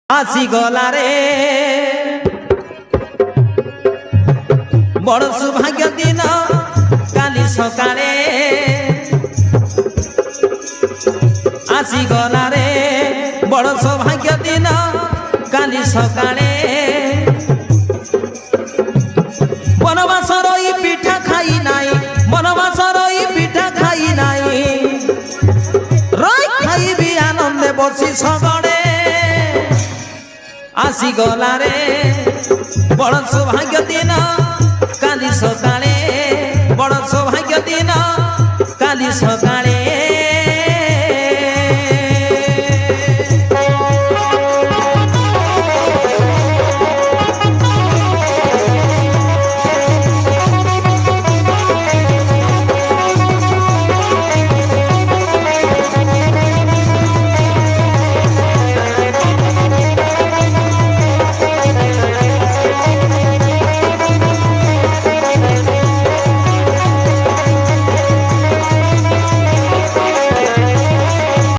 আসি গলারে বড় সৌভাগ্য দিন কালি সকালে আসি গলারে বড় সৌভাগ্য দিন কালি সকালে বনবাসর এই পিঠা খাই নাই বনবাসর এই পিঠা খাই নাই রই খাইবি আনন্দে বসি সগড়ে আসি গলারে বড় সৌভাগ্য দিন কালি সকালে বড় সৌভাগ্য দিন কালি সকালে।